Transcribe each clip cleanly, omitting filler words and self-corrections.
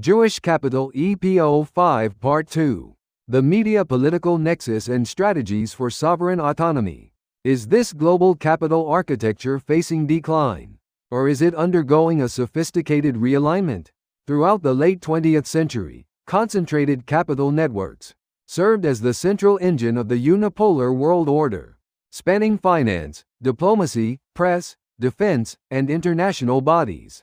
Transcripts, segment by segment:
Jewish Capital EPO 5 Part 2. The Media Political Nexus and Strategies for Sovereign Autonomy. Is this global capital architecture facing decline? Or is it undergoing a sophisticated realignment? Throughout the late 20th century, concentrated capital networks served as the central engine of the unipolar world order, spanning finance, diplomacy, press, defense, and international bodies.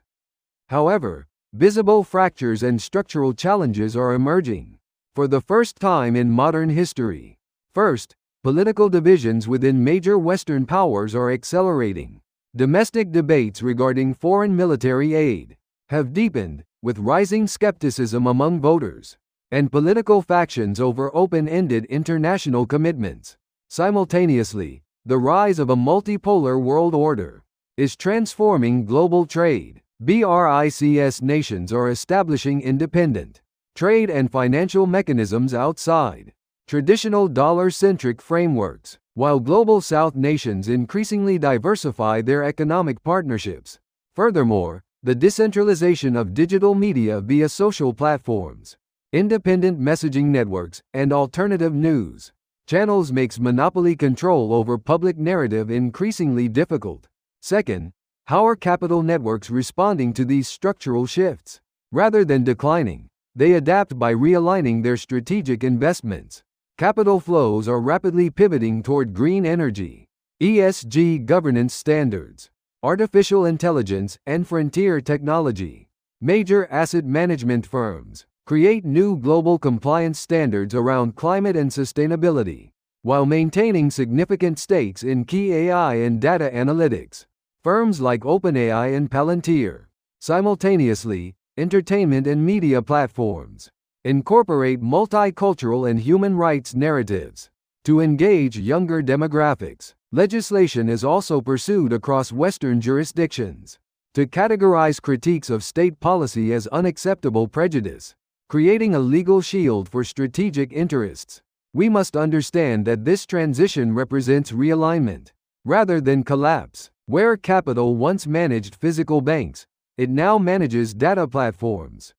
However, visible fractures and structural challenges are emerging for the first time in modern history. First, political divisions within major Western powers are accelerating. Domestic debates regarding foreign military aid have deepened, with rising skepticism among voters and political factions over open-ended international commitments. Simultaneously, the rise of a multipolar world order is transforming global trade. BRICS nations are establishing independent trade and financial mechanisms outside traditional dollar-centric frameworks, while Global South nations increasingly diversify their economic partnerships. Furthermore, the decentralization of digital media via social platforms, independent messaging networks, and alternative news channels makes monopoly control over public narrative increasingly difficult. Second, how are capital networks responding to these structural shifts? Rather than declining, they adapt by realigning their strategic investments. Capital flows are rapidly pivoting toward green energy, ESG governance standards, artificial intelligence, and frontier technology. Major asset management firms create new global compliance standards around climate and sustainability, while maintaining significant stakes in key AI and data analytics. Firms like OpenAI and Palantir, simultaneously, entertainment and media platforms, incorporate multicultural and human rights narratives to engage younger demographics. Legislation is also pursued across Western jurisdictions to categorize critiques of state policy as unacceptable prejudice, creating a legal shield for strategic interests. We must understand that this transition represents realignment rather than collapse. Where capital once managed physical banks, it now manages data platforms,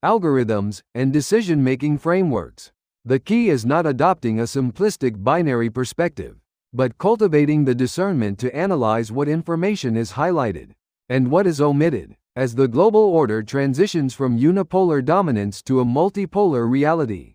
algorithms, and decision-making frameworks. The key is not adopting a simplistic binary perspective, but cultivating the discernment to analyze what information is highlighted and what is omitted. As the global order transitions from unipolar dominance to a multipolar reality,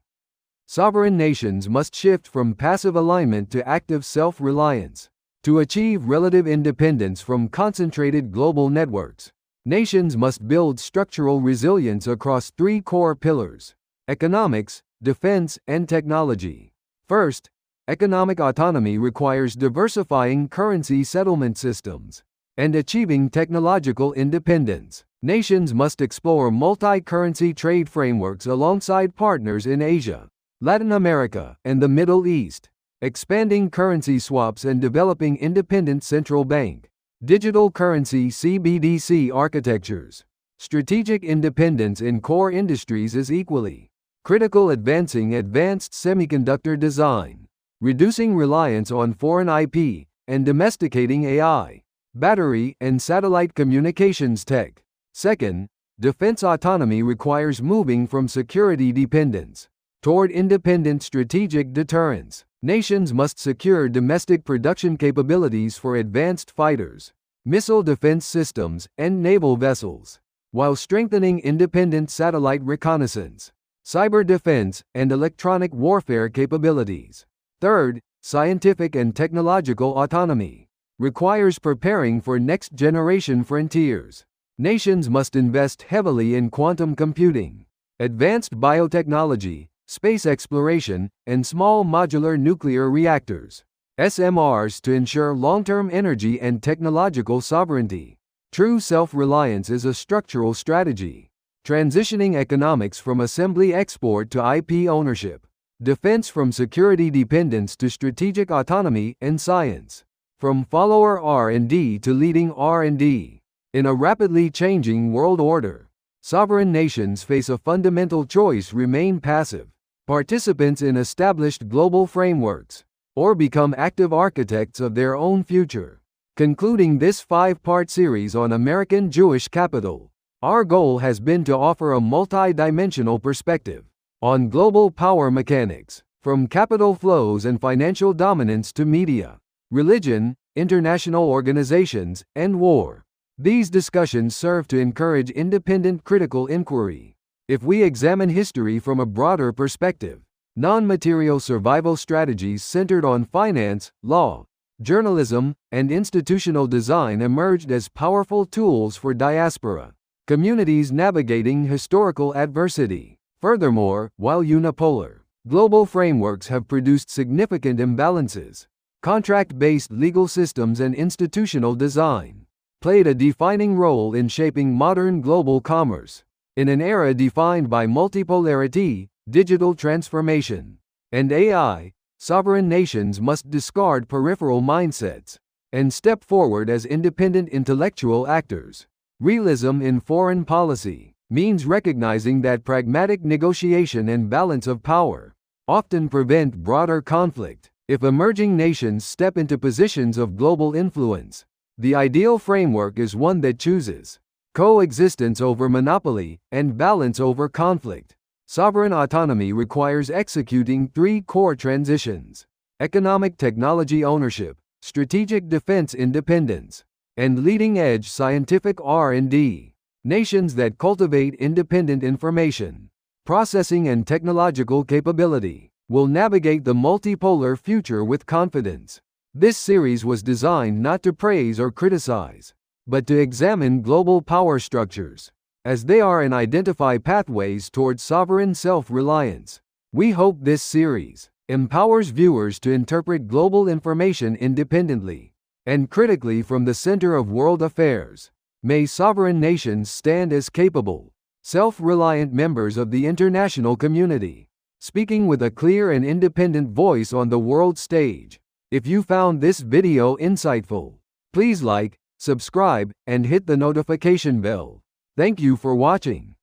sovereign nations must shift from passive alignment to active self-reliance. To achieve relative independence from concentrated global networks, nations must build structural resilience across three core pillars: economics, defense, and technology. First, economic autonomy requires diversifying currency settlement systems and achieving technological independence. Nations must explore multi-currency trade frameworks alongside partners in Asia, Latin America, and the Middle East, expanding currency swaps and developing independent central bank, digital currency (CBDC) architectures. Strategic independence in core industries is equally critical, advancing advanced semiconductor design, reducing reliance on foreign IP, and domesticating AI, battery, and satellite communications tech. Second, defense autonomy requires moving from security dependence toward independent strategic deterrence. Nations must secure domestic production capabilities for advanced fighters, missile defense systems, and naval vessels, while strengthening independent satellite reconnaissance, cyber defense, and electronic warfare capabilities. Third, scientific and technological autonomy requires preparing for next-generation frontiers. Nations must invest heavily in quantum computing, advanced biotechnology, space exploration, and small modular nuclear reactors, SMRs, to ensure long-term energy and technological sovereignty. True self-reliance is a structural strategy, transitioning economics from assembly export to IP ownership, defense from security dependence to strategic autonomy, and science from follower R&D to leading R&D. In a rapidly changing world order, sovereign nations face a fundamental choice: remain passive participants in established global frameworks, or become active architects of their own future. Concluding this 5-part series on American Jewish capital, Our goal has been to offer a multi-dimensional perspective on global power mechanics, from capital flows and financial dominance to media, religion, international organizations, and war. These discussions serve to encourage independent critical inquiry. If we examine history from a broader perspective, non-material survival strategies centered on finance, law, journalism, and institutional design emerged as powerful tools for diaspora communities navigating historical adversity. Furthermore, while unipolar global frameworks have produced significant imbalances, contract-based legal systems and institutional design played a defining role in shaping modern global commerce. In an era defined by multipolarity, digital transformation, and AI, sovereign nations must discard peripheral mindsets and step forward as independent intellectual actors. Realism in foreign policy means recognizing that pragmatic negotiation and balance of power often prevent broader conflict. If emerging nations step into positions of global influence, the ideal framework is one that chooses coexistence over monopoly and balance over conflict. Sovereign autonomy requires executing three core transitions: economic technology ownership, strategic defense independence, and leading-edge scientific R&D. Nations that cultivate independent information, processing and technological capability will navigate the multipolar future with confidence. This series was designed not to praise or criticize, but to examine global power structures as they are and identify pathways towards sovereign self-reliance. We hope this series empowers viewers to interpret global information independently and critically from the center of world affairs. May sovereign nations stand as capable, self-reliant members of the international community, speaking with a clear and independent voice on the world stage. If you found this video insightful, please like, subscribe, and hit the notification bell. Thank you for watching.